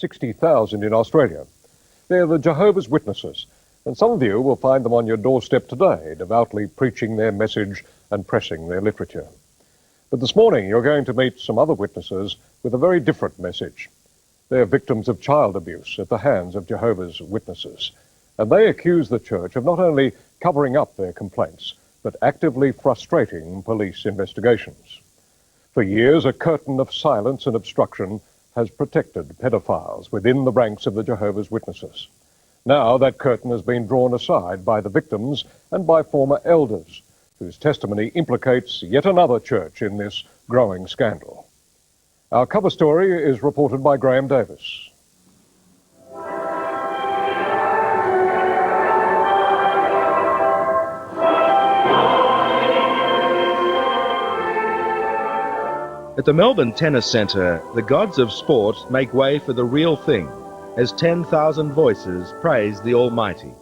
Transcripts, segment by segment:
60,000 in Australia. They're the Jehovah's Witnesses, and some of you will find them on your doorstep today, devoutly preaching their message and pressing their literature. But this morning you're going to meet some other witnesses with a very different message. They're victims of child abuse at the hands of Jehovah's Witnesses, and they accuse the church of not only covering up their complaints, but actively frustrating police investigations. For years, a curtain of silence and obstruction has protected pedophiles within the ranks of the Jehovah's Witnesses. Now that curtain has been drawn aside by the victims and by former elders, whose testimony implicates yet another church in this growing scandal. Our cover story is reported by Graham Davis. At the Melbourne Tennis Centre, the gods of sport make way for the real thing, as 10,000 voices praise the Almighty.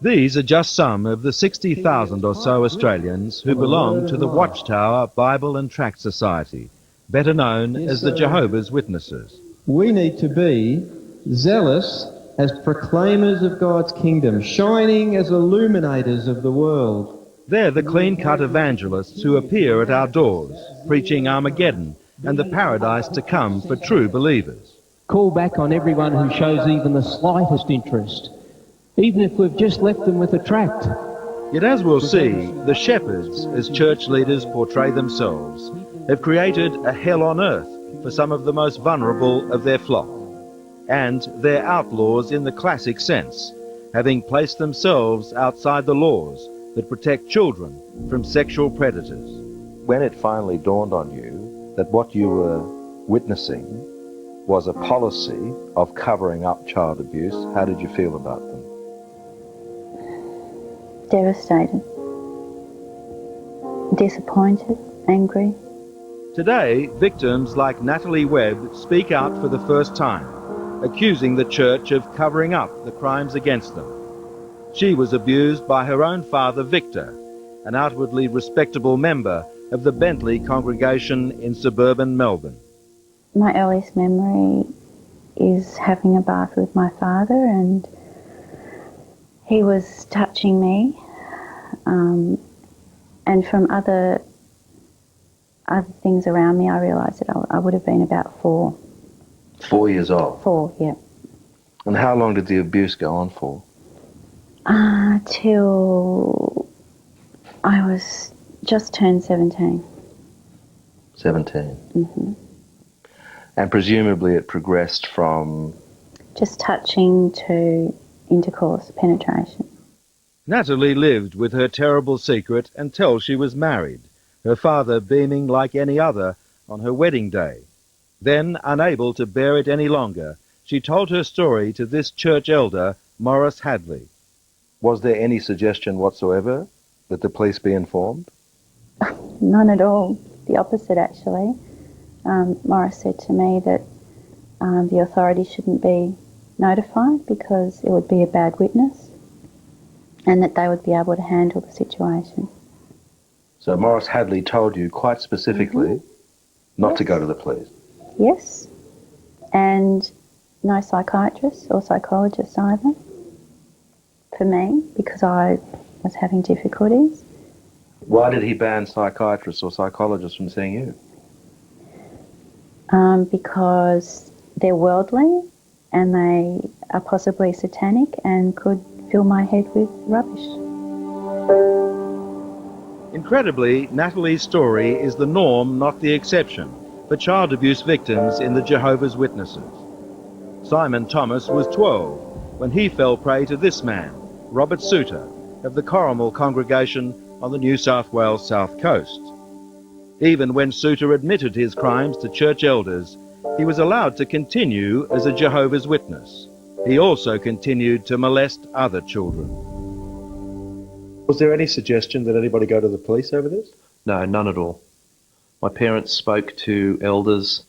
These are just some of the 60,000 or so Australians who belong to the Watchtower Bible and Tract Society, better known as the Jehovah's Witnesses. We need to be zealous as proclaimers of God's kingdom, shining as illuminators of the world. They're the clean-cut evangelists who appear at our doors, preaching Armageddon and the paradise to come for true believers. Call back on everyone who shows even the slightest interest, even if we've just left them with a tract. Yet as we'll see, the shepherds, as church leaders portray themselves, have created a hell on earth for some of the most vulnerable of their flock. And they're outlaws in the classic sense, having placed themselves outside the laws that protect children from sexual predators. When it finally dawned on you that what you were witnessing was a policy of covering up child abuse, how did you feel about them? Devastated, disappointed, angry. Today, victims like Natalie Webb speak out for the first time, accusing the church of covering up the crimes against them. She was abused by her own father, Victor, an outwardly respectable member of the Bentley congregation in suburban Melbourne. My earliest memory is having a bath with my father, and he was touching me, and from other things around me I realised that I would have been about 4. 4 years old? 4, yeah. And how long did the abuse go on for? Till I was just turned 17. 17? Mm-hmm. And presumably it progressed from... just touching to intercourse, penetration. Natalie lived with her terrible secret until she was married, her father beaming like any other on her wedding day. Then, unable to bear it any longer, she told her story to this church elder, Maurice Hadley. Was there any suggestion whatsoever that the police be informed? None at all. The opposite, actually. Maurice said to me that the authorities shouldn't be notified because it would be a bad witness, and that they would be able to handle the situation. So Maurice Hadley told you quite specifically not to go to the police? Yes, and no psychiatrist or psychologist either for me, because I was having difficulties. Why did he ban psychiatrists or psychologists from seeing you? Because they're worldly and they are possibly satanic and could fill my head with rubbish. Incredibly, Natalie's story is the norm, not the exception, for child abuse victims in the Jehovah's Witnesses. Simon Thomas was 12 when he fell prey to this man, Robert Souter, of the Corrimal congregation on the New South Wales South Coast. Even when Souter admitted his crimes to church elders, he was allowed to continue as a Jehovah's Witness. He also continued to molest other children. Was there any suggestion that anybody go to the police over this? No, none at all. My parents spoke to elders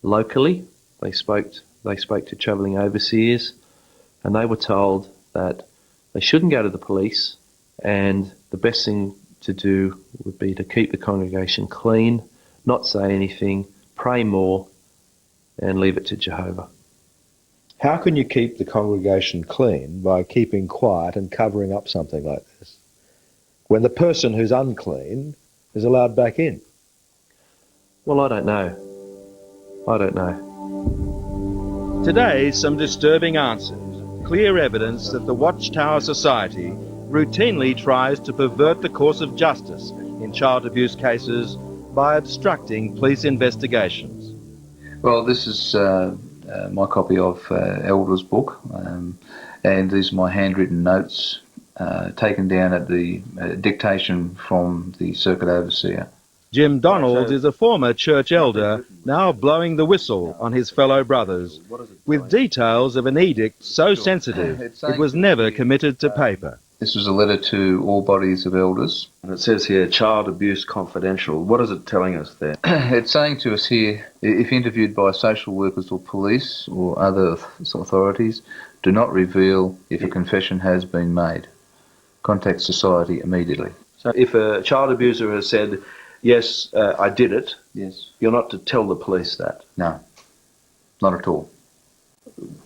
locally. They spoke to travelling overseers, and they were told that they shouldn't go to the police, and the best thing to do would be to keep the congregation clean, not say anything, pray more, and leave it to Jehovah. How can you keep the congregation clean by keeping quiet and covering up something like this, when the person who's unclean is allowed back in? Well, I don't know. I don't know. Today, some disturbing answers. Clear evidence that the Watchtower Society routinely tries to pervert the course of justice in child abuse cases by obstructing police investigations. Well, this is my copy of Elder's book, and these are my handwritten notes taken down at the dictation from the circuit overseer. Jim Donald is a former church elder, now blowing the whistle on his fellow brothers, with details of an edict so sensitive it was never committed to paper. This was a letter to all bodies of elders. And it says here, child abuse confidential. What is it telling us there? It's saying to us here, if interviewed by social workers or police or other authorities, do not reveal if a confession has been made. Contact society immediately. So if a child abuser has said, yes, I did it, Yes. you're not to tell the police that. No, not at all.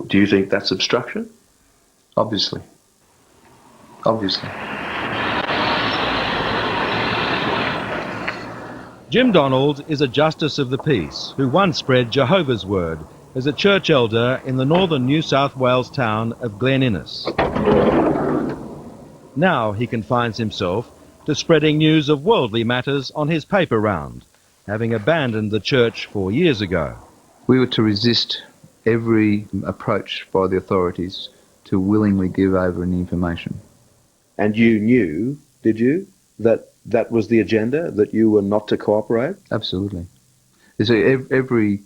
Do you think that's obstruction? Obviously. Obviously. Jim Donald is a justice of the peace who once spread Jehovah's word as a church elder in the northern New South Wales town of Glen Innes. Now he confines himself to spreading news of worldly matters on his paper round, having abandoned the church 4 years ago. We were to resist every approach by the authorities to willingly give over any information. And you knew, did you, that that was the agenda, that you were not to cooperate? Absolutely. You see, every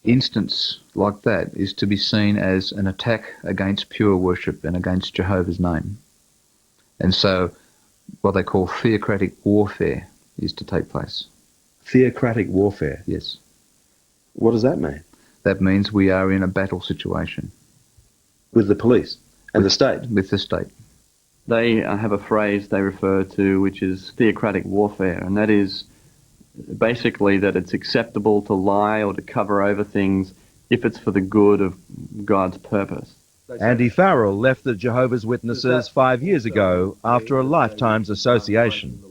instance like that is to be seen as an attack against pure worship and against Jehovah's name. And so what they call theocratic warfare is to take place. Theocratic warfare? Yes. What does that mean? That means we are in a battle situation. With the police and the state? With the state. They have a phrase they refer to which is theocratic warfare, and that is basically that it's acceptable to lie or to cover over things if it's for the good of God's purpose. Andy Farrell left the Jehovah's Witnesses 5 years ago after a lifetime's association.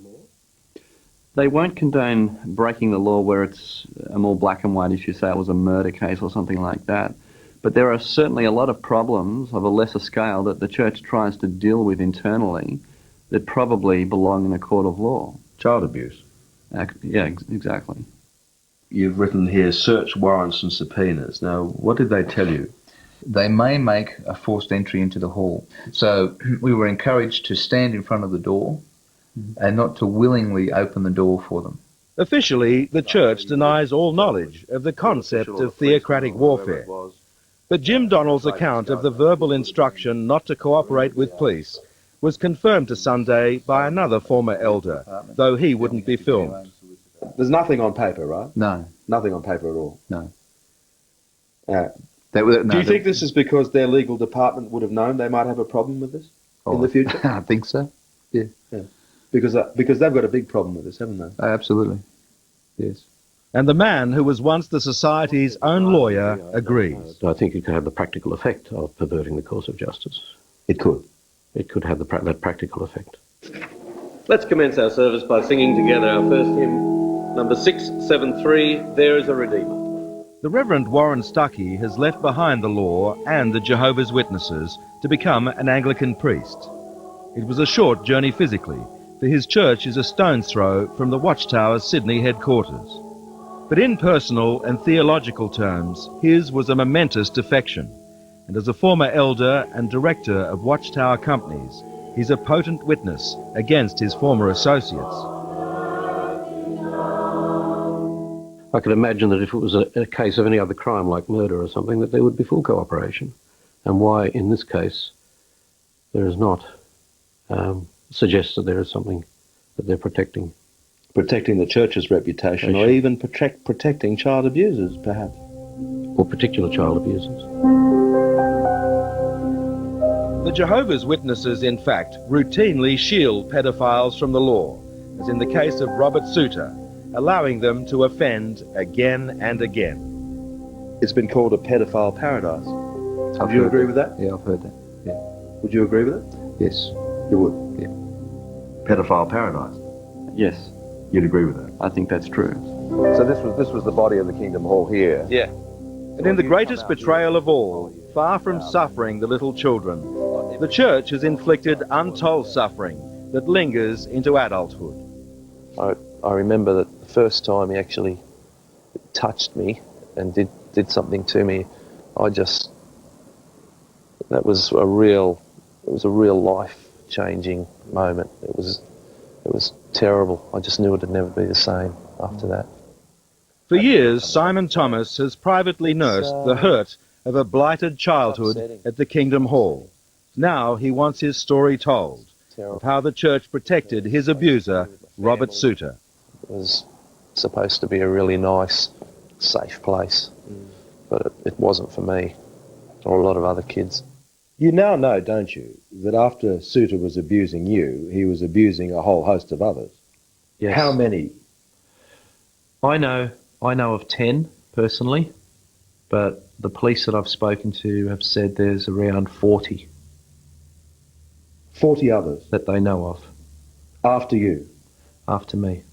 They won't condone breaking the law where it's a more black and white issue, say it was a murder case or something like that. But there are certainly a lot of problems of a lesser scale that the church tries to deal with internally that probably belong in a court of law. Child abuse. Yeah, exactly. You've written here search warrants and subpoenas. Now, what did they tell you? They may make a forced entry into the hall. So we were encouraged to stand in front of the door and not to willingly open the door for them. Officially, the church denies all knowledge of the concept of theocratic warfare. But Jim Donald's account of the verbal instruction not to cooperate with police was confirmed to Sunday by another former elder, though he wouldn't be filmed. There's nothing on paper, right? No. Nothing on paper at all? No. Do you think this is because their legal department would have known they might have a problem with this in the future? I think so, yeah. Because they've got a big problem with this, haven't they? Absolutely, yes. And the man who was once the Society's own lawyer agrees. I think it could have the practical effect of perverting the course of justice. It could. It could have that practical effect. Let's commence our service by singing together our first hymn, number 673, There is a Redeemer. The Reverend Warren Stuckey has left behind the law and the Jehovah's Witnesses to become an Anglican priest. It was a short journey physically, for his church is a stone's throw from the Watchtower's Sydney headquarters. But in personal and theological terms, his was a momentous defection, and as a former elder and director of Watchtower companies, he's a potent witness against his former associates. I could imagine that if it was a case of any other crime like murder or something, that there would be full cooperation. And why, in this case, there is not, suggests that there is something that they're protecting. Protecting the church's reputation, or even protecting child abusers, perhaps. Or particular child abusers. The Jehovah's Witnesses, in fact, routinely shield pedophiles from the law, as in the case of Robert Souter, allowing them to offend again and again. It's been called a pedophile paradise. Would you agree with that? Yeah, I've heard that. Yeah. Would you agree with it? Yes. You would? Yeah. Pedophile paradise? Yes, You'd agree with that? I think that's true. So this was the body of the Kingdom Hall here. Yeah. And in the greatest betrayal of all, far from suffering the little children, the church has inflicted untold suffering that lingers into adulthood. I remember that the first time he actually touched me and did something to me, that was a real life-changing moment. It was terrible. I just knew it would never be the same after that. For years, Simon Thomas has privately nursed the hurt of a blighted childhood at the Kingdom Hall. Now he wants his story told of how the church protected his abuser, Robert Souter. It was supposed to be a really nice, safe place, but it wasn't for me or a lot of other kids. You now know, don't you, that after Souter was abusing you, he was abusing a whole host of others? Yes. How many? I know of 10 personally, but the police that I've spoken to have said there's around 40. 40 others? That they know of. After you? After me.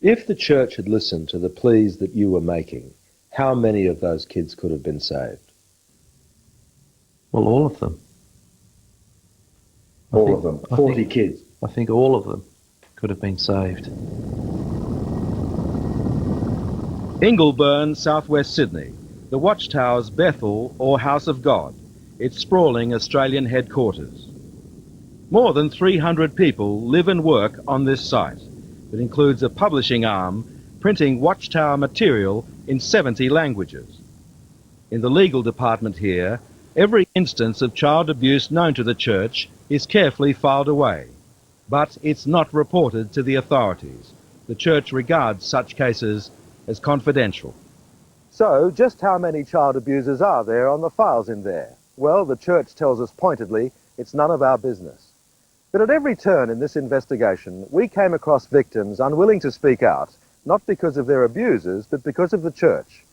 If the church had listened to the pleas that you were making, how many of those kids could have been saved? Well, all of them. All of them? 40 kids? I think all of them could have been saved. Ingleburn, southwest Sydney, the Watchtower's Bethel or House of God, its sprawling Australian headquarters. More than 300 people live and work on this site that includes a publishing arm printing Watchtower material in 70 languages. In the legal department here, every instance of child abuse known to the church is carefully filed away, but it's not reported to the authorities. The church regards such cases as confidential. So, just how many child abusers are there on the files in there? Well, the church tells us pointedly it's none of our business. But at every turn in this investigation, we came across victims unwilling to speak out, not because of their abusers, but because of the church,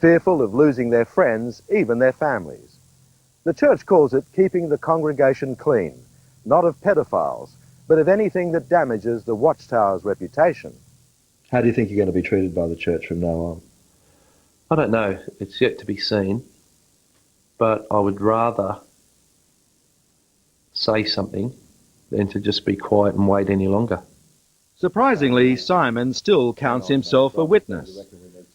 fearful of losing their friends, even their families. The church calls it keeping the congregation clean, not of pedophiles, but of anything that damages the Watchtower's reputation. How do you think you're going to be treated by the church from now on? I don't know. It's yet to be seen. But I would rather say something than to just be quiet and wait any longer. Surprisingly, Simon still counts himself a witness,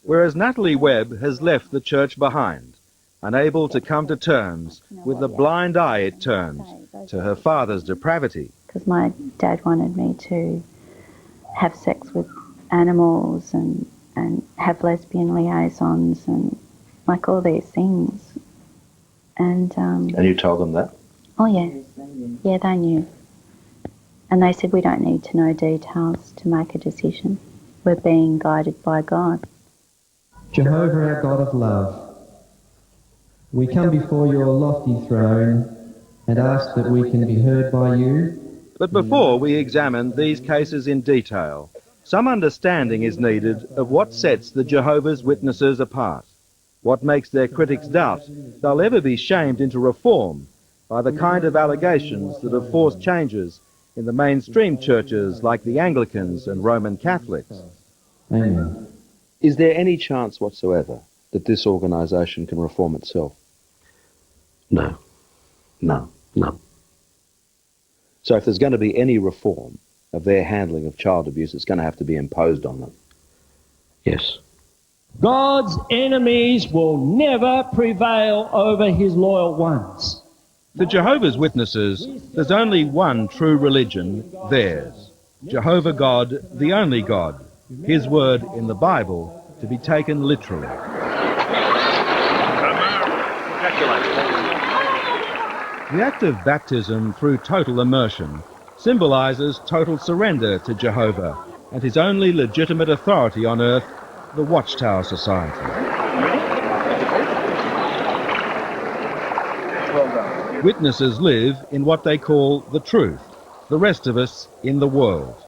whereas Natalie Webb has left the church behind, unable to come to terms with the blind eye it turns to her father's depravity. Because my dad wanted me to have sex with animals and have lesbian liaisons and like all these things. And you told them that? Oh yeah. Yeah, they knew. And they said we don't need to know details to make a decision. We're being guided by God. Jehovah, our God of love, we come before your lofty throne and ask that we can be heard by you. But before we examine these cases in detail, some understanding is needed of what sets the Jehovah's Witnesses apart, what makes their critics doubt they'll ever be shamed into reform by the kind of allegations that have forced changes in the mainstream churches like the Anglicans and Roman Catholics. Amen. Is there any chance whatsoever that this organisation can reform itself? No. No. No. So if there's going to be any reform of their handling of child abuse, it's going to have to be imposed on them. Yes. God's enemies will never prevail over his loyal ones. The Jehovah's Witnesses, there's only one true religion, theirs. Jehovah God, the only God, his word in the Bible to be taken literally. The act of baptism through total immersion symbolises total surrender to Jehovah and his only legitimate authority on earth, the Watchtower Society. Well done. Witnesses live in what they call the truth, the rest of us in the world.